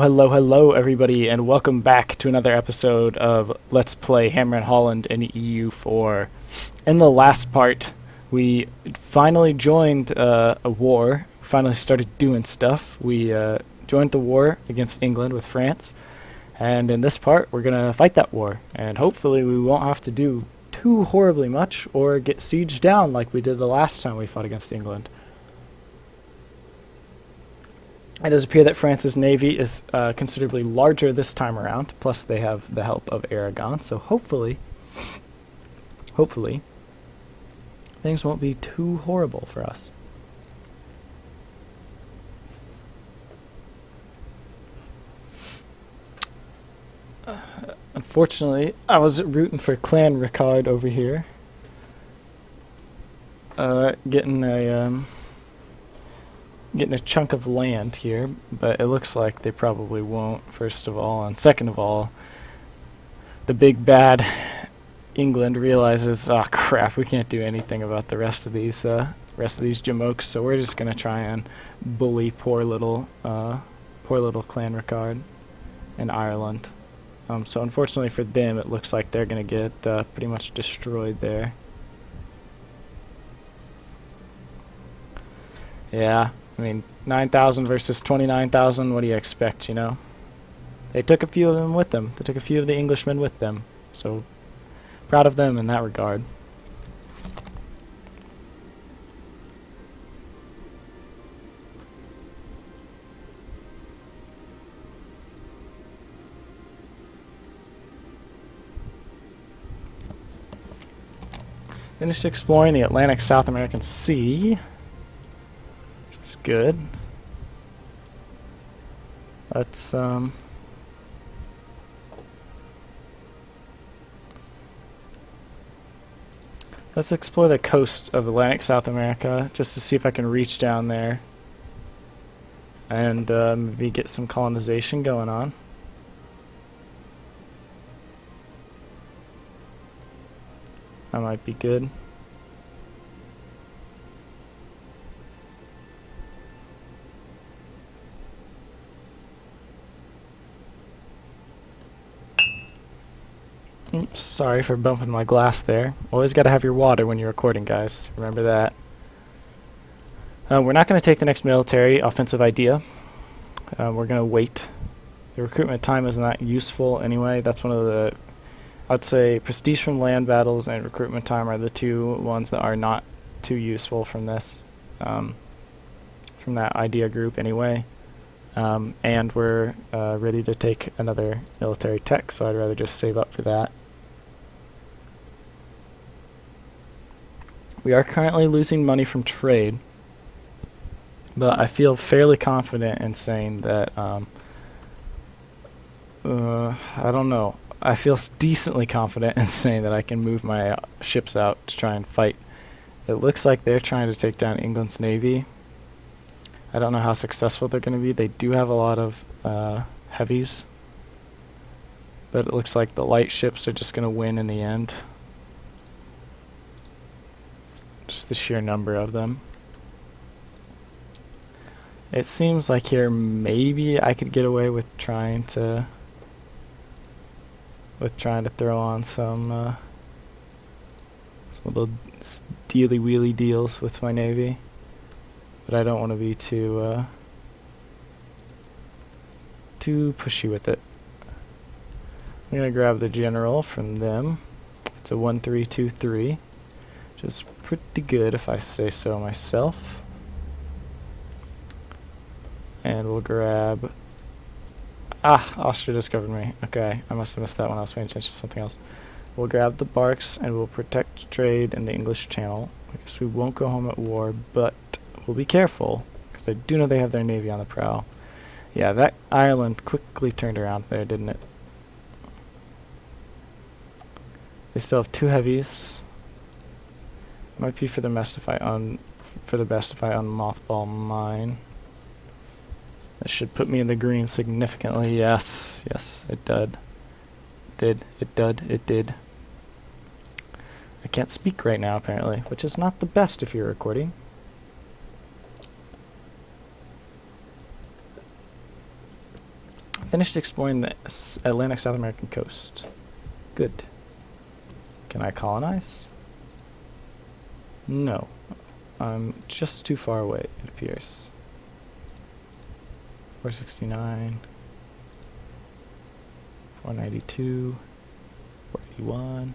Hello, hello, everybody, and welcome back to another episode of Let's Play Hammerin Holland in EU4. In the last part, we finally joined a war. Finally started doing stuff. We joined the war against England with France, and in this part, we're gonna fight that war. And hopefully, we won't have to do too horribly much or get sieged down like we did the last time we fought against England. It does appear that France's navy is considerably larger this time around, plus they have the help of Aragon, so hopefully, things won't be too horrible for us. Unfortunately, I was rooting for Clan Ricard over here. Getting a chunk of land here, but it looks like they probably won't, first of all. And second of all, the big bad England realizes, oh crap, we can't do anything about the rest of these jamokes, so we're just gonna try and bully poor little Clan Ricard in Ireland. So unfortunately for them, it looks like they're gonna get pretty much destroyed there. Yeah. I mean, 9,000 versus 29,000, what do you expect, you know? They took a few of them with them. They took a few of the Englishmen with them. So, proud of them in that regard. Finished exploring the Atlantic South American Sea. It's good. Let's explore the coast of Atlantic South America just to see if I can reach down there and maybe get some colonization going on. That might be good. Oops, sorry for bumping my glass there. Always got to have your water when you're recording, guys. Remember that. We're not going to take the next military offensive idea. We're going to wait. The recruitment time is not useful anyway. That's one of the, I'd say, prestige from land battles and recruitment time are the two ones that are not too useful from this, from that idea group anyway. And we're ready to take another military tech, so I'd rather just save up for that. We are currently losing money from trade, but I feel fairly confident in saying that, I don't know, I feel decently confident in saying that I can move my ships out to try and fight. It looks like they're trying to take down England's navy. I don't know how successful they're going to be. They do have a lot of heavies, but it looks like the light ships are just going to win in the end. Just the sheer number of them. It seems like here maybe I could get away with trying to throw on some little steely wheelie deals with my navy. But I don't want to be too pushy with it. I'm gonna grab the general from them. It's a 1-3-2-3, which is pretty good if I say so myself. And we'll grab. Austria discovered me. Okay, I must have missed that when I was paying attention to something else. We'll grab the barks and we'll protect trade in the English Channel. I guess we won't go home at war, but we'll be careful, because I do know they have their navy on the prowl. Yeah, that Ireland quickly turned around there, didn't it? They still have two heavies. Might be for the best if I unmothball mine. That should put me in the green significantly. Yes, yes, it did. It did. I can't speak right now, apparently, which is not the best if you're recording. Finished exploring the Atlantic South American coast. Good. Can I colonize? No. I'm just too far away, it appears. 469. 492. 481.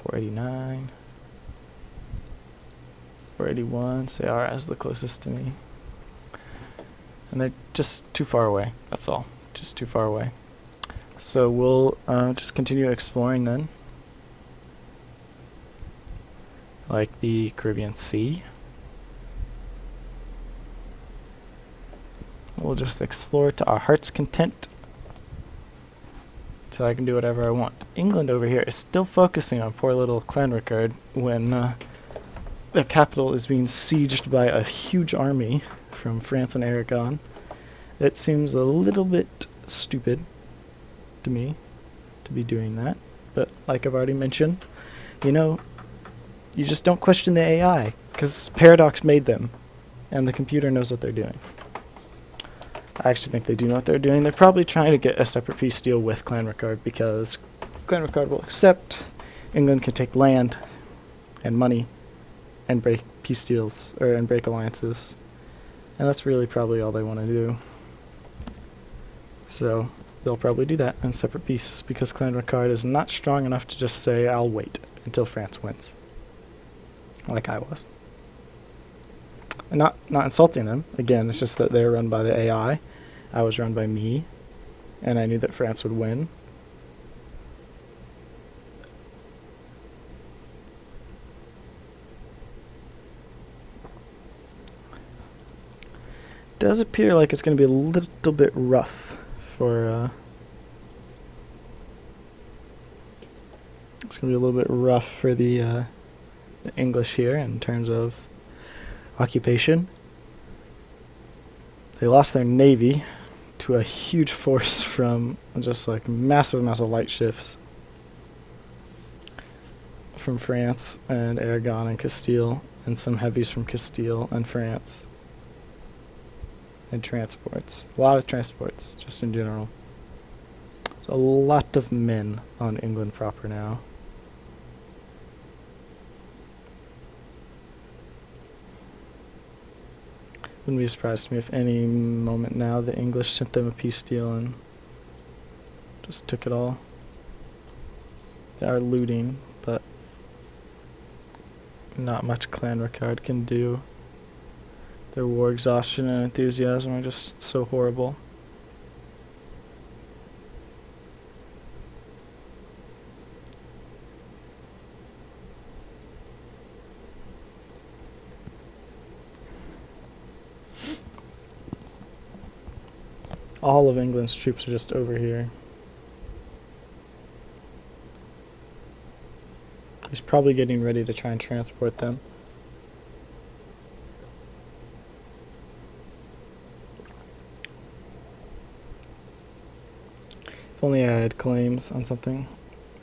489. 481. Sayara is the closest to me. And they're just too far away. That's all. Just too far away. So we'll just continue exploring then. Like the Caribbean Sea. We'll just explore to our heart's content. So I can do whatever I want. England over here is still focusing on poor little Clanricarde when the capital is being sieged by a huge army from France and Aragon. It seems a little bit stupid to me to be doing that. But like I've already mentioned, you know, you just don't question the AI, because Paradox made them, and the computer knows what they're doing. I actually think they do know what they're doing. They're probably trying to get a separate peace deal with Clanricarde, because Clanricarde will accept England can take land and money and break peace deals, and break alliances. And that's really probably all they want to do. So they'll probably do that in separate peace, because Clanricarde is not strong enough to just say, I'll wait until France wins. Like I was. And not insulting them. Again, it's just that they're run by the AI. I was run by me. And I knew that France would win. Does appear like it's going to be a little bit rough for it's going to be a little bit rough for the English here in terms of occupation. They lost their navy to a huge force from just like massive light ships from France and Aragon and Castile, and some heavies from Castile and France. And transports. A lot of transports, just in general. So a lot of men on England proper now. Wouldn't be surprised to me if any moment now the English sent them a peace deal and just took it all. They are looting, but not much Clanricarde can do. Their war exhaustion and enthusiasm are just so horrible. All of England's troops are just over here. He's probably getting ready to try and transport them. If only I had claims on something.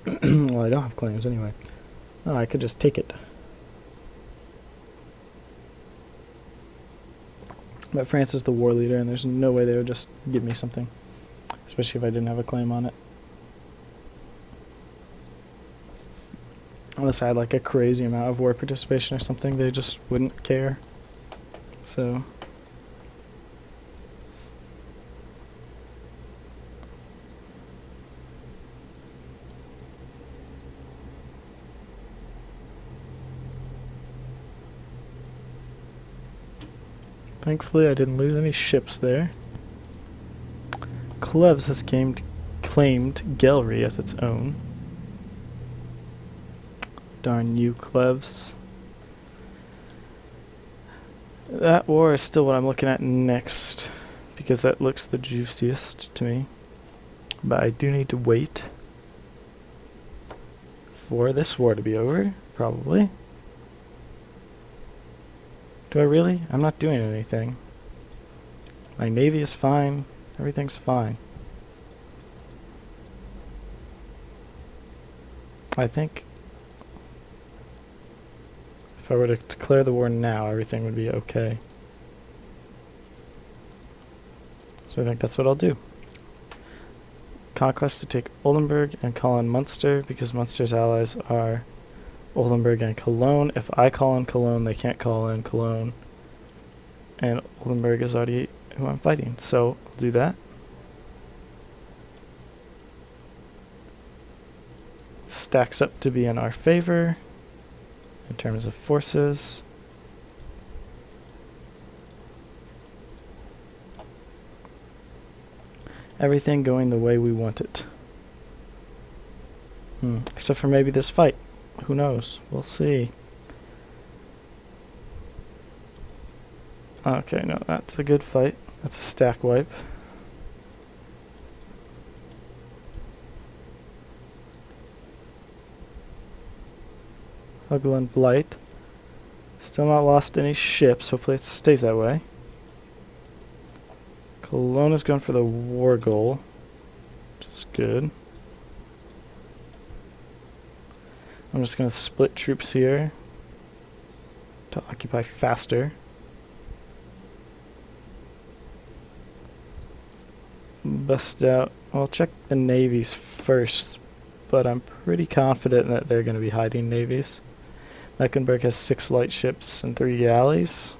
Well, I don't have claims anyway. Oh, I could just take it. But France is the war leader, and there's no way they would just give me something. Especially if I didn't have a claim on it. Unless I had like a crazy amount of war participation or something, they just wouldn't care. So... Thankfully, I didn't lose any ships there. Cleves has claimed Gelry as its own. Darn you, Cleves. That war is still what I'm looking at next, because that looks the juiciest to me. But I do need to wait for this war to be over, probably. Do I really? I'm not doing anything. My navy is fine. Everything's fine. I think if I were to declare the war now, everything would be okay. So I think that's what I'll do. conquest to take Oldenburg and call on Munster because Munster's allies are Oldenburg and Cologne. If I call in Cologne, they can't call in Cologne. And Oldenburg is already who I'm fighting, so I'll do that. Stacks up to be in our favor in terms of forces. Everything going the way we want it. Except for maybe this fight. Who knows? We'll see. Okay, no, that's a good fight. That's a stack wipe. Hugland Blight. Still not lost any ships. Hopefully it stays that way. Cologne is going for the war goal, which is good. I'm just going to split troops here to occupy faster. Bust out. I'll check the navies first, but I'm pretty confident that they're going to be hiding navies. Mecklenburg has 6 light ships and 3 galleys.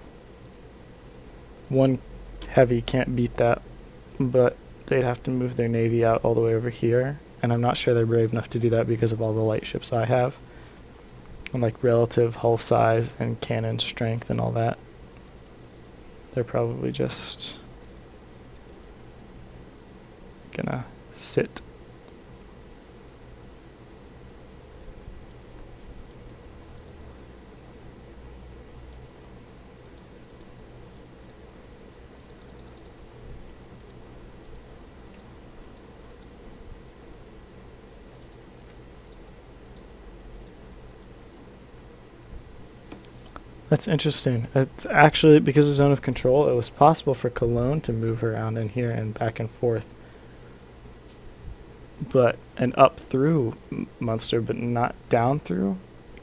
1 heavy can't beat that, but they'd have to move their navy out all the way over here, and I'm not sure they're brave enough to do that because of all the light ships I have, and like relative hull size and cannon strength and all that. They're probably just gonna sit. That's interesting. It's actually, because of zone of control, it was possible for Cologne to move around in here and back and forth. And up through Munster, but not down through?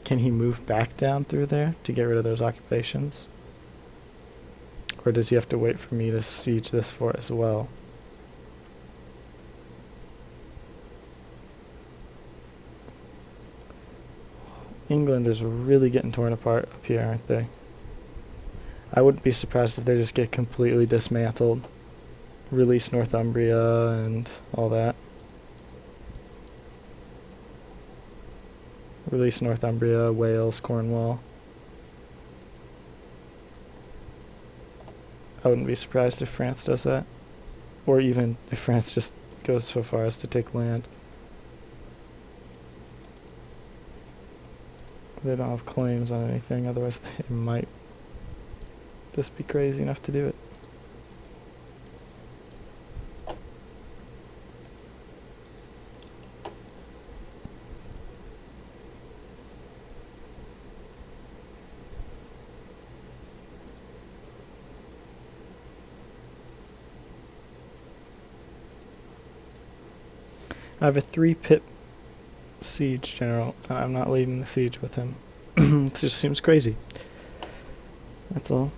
Can he move back down through there to get rid of those occupations? Or does he have to wait for me to siege this fort as well? England is really getting torn apart up here, aren't they? I wouldn't be surprised if they just get completely dismantled. Release Northumbria and all that. Release Northumbria, Wales, Cornwall. I wouldn't be surprised if France does that. Or even if France just goes so far as to take land. They don't have claims on anything, otherwise they might just be crazy enough to do it. I have a 3-pip siege general, and I'm not leading the siege with him. It just seems crazy. That's all.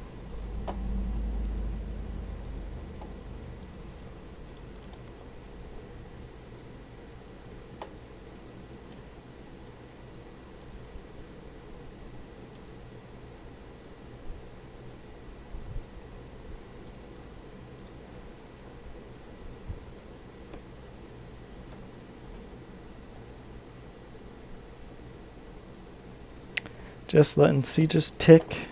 Just letting sieges tick.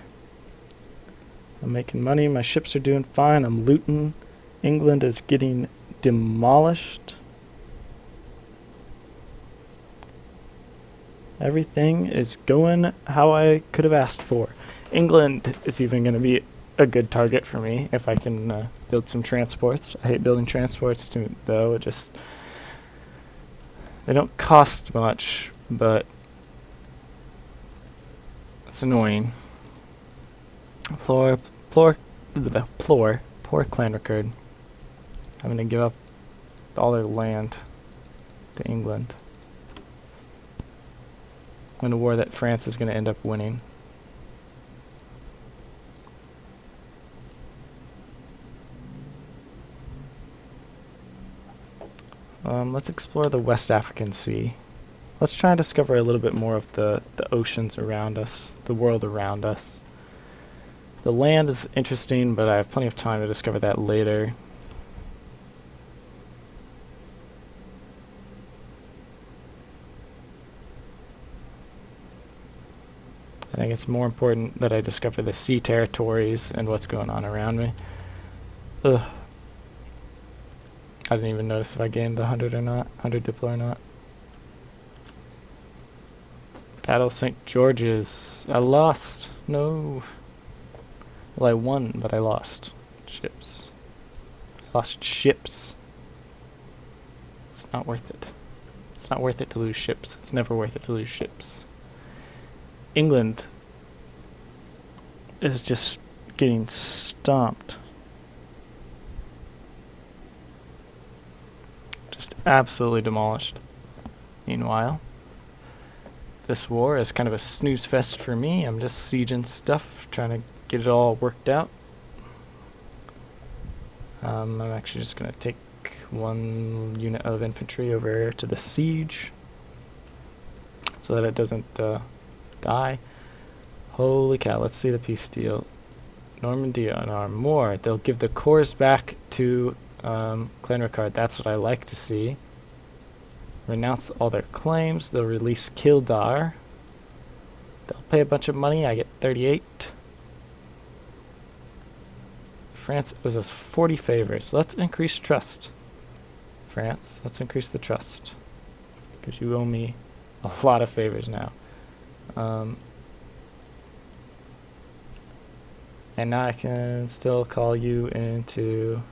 I'm making money. My ships are doing fine. I'm looting. England is getting demolished. Everything is going how I could have asked for. England is even going to be a good target for me if I can build some transports. I hate building transports though. They don't cost much, but it's annoying. Poor clan record. Having to give up all their land to England in a war that France is going to end up winning. Let's explore the West African Sea. Let's try and discover a little bit more of the oceans around us, the world around us. The land is interesting, but I have plenty of time to discover that later. I think it's more important that I discover the sea territories and what's going on around me. Ugh. I didn't even notice if I gained the 100 or not, 100 diplo or not. Battle St. George's. I lost. No. Well, I won, but I lost. Ships. I lost ships. It's not worth it. It's not worth it to lose ships. It's never worth it to lose ships. England is just getting stomped. Just absolutely demolished. Meanwhile, this war is kind of a snooze fest for me. I'm just sieging stuff, trying to get it all worked out. I'm actually just going to take one unit of infantry over to the siege so that it doesn't die. Holy cow, let's see the peace deal. Normandy and Armor. They'll give the cores back to Clan Ricard. That's what I like to see. Renounce all their claims. They'll release Kildare. They'll pay a bunch of money. I get 38. France owes us 40 favors. Let's increase trust. France, let's increase the trust. Because you owe me a lot of favors now. And now I can still call you into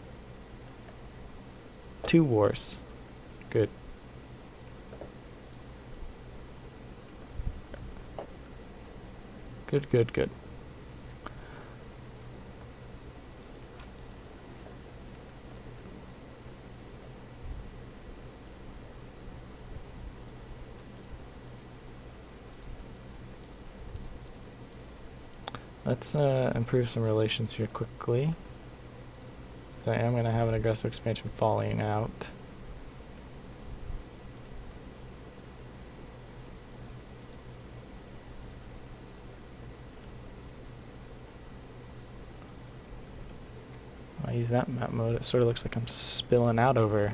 2 wars. Good. Good, good, good. Let's improve some relations here quickly. I am going to have an aggressive expansion falling out. I use that map mode. It sort of looks like I'm spilling out over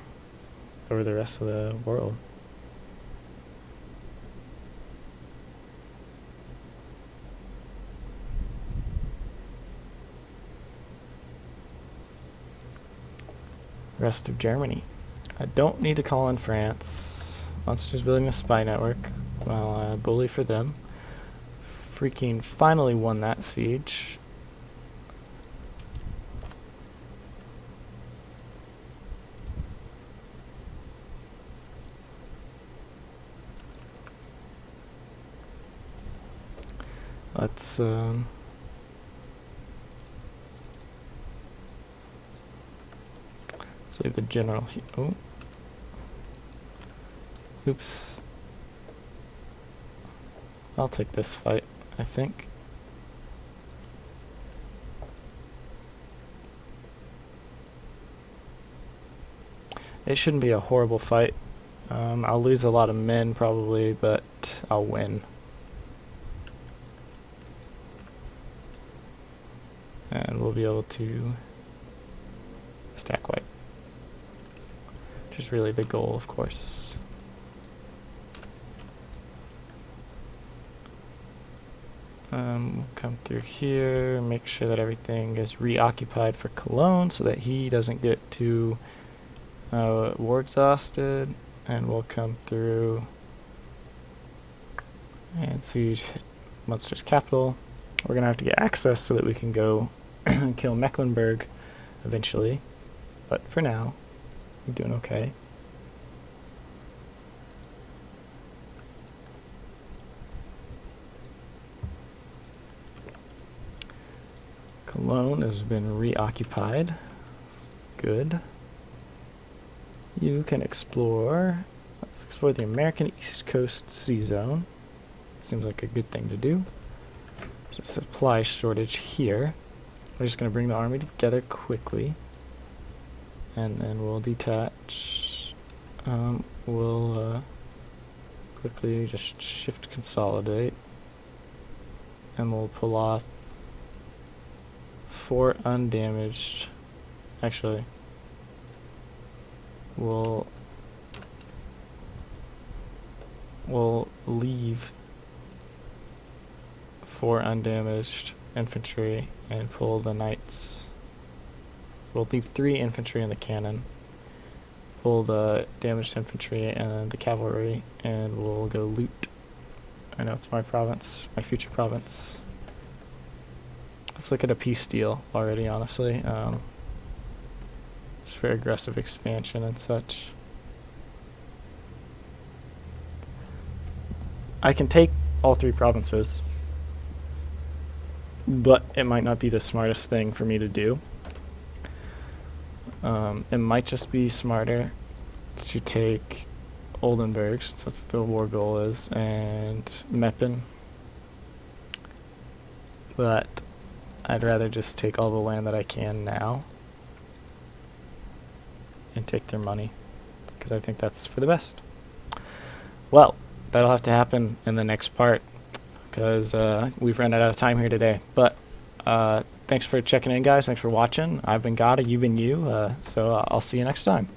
the rest of the world. Rest of Germany. I don't need to call in France. Monsters building a spy network. Well, bully for them. Freaking finally won that siege. Let's leave the general here. Oh. Oops. I'll take this fight, I think. It shouldn't be a horrible fight. I'll lose a lot of men probably, but I'll win. And we'll be able to stack white. Which is really the goal, of course. We'll come through here, make sure that everything is reoccupied for Cologne so that he doesn't get too war exhausted. And we'll come through and siege Munster's capital. We're going to have to get access so that we can go and kill Mecklenburg eventually. But for now, we're doing okay. Cologne has been reoccupied. Good. You can explore. Let's explore the American East Coast Sea Zone. Seems like a good thing to do. There's a supply shortage here. We're just going to bring the army together quickly. And then we'll detach we'll quickly just shift consolidate, and we'll pull off 4 undamaged. Actually, we'll leave 4 undamaged infantry and pull the knights. We'll leave 3 infantry in the cannon, pull the damaged infantry and the cavalry, and we'll go loot. I know it's my province, my future province. Let's look at a peace deal already, honestly. It's for aggressive expansion and such. I can take all 3 provinces, but it might not be the smartest thing for me to do. It might just be smarter to take Oldenburg, since that's what the war goal is, and Meppen. But I'd rather just take all the land that I can now and take their money, because I think that's for the best. Well, that'll have to happen in the next part, because we've run out of time here today. But thanks for checking in, guys. Thanks for watching. I've been Gada, you've been you. So I'll see you next time.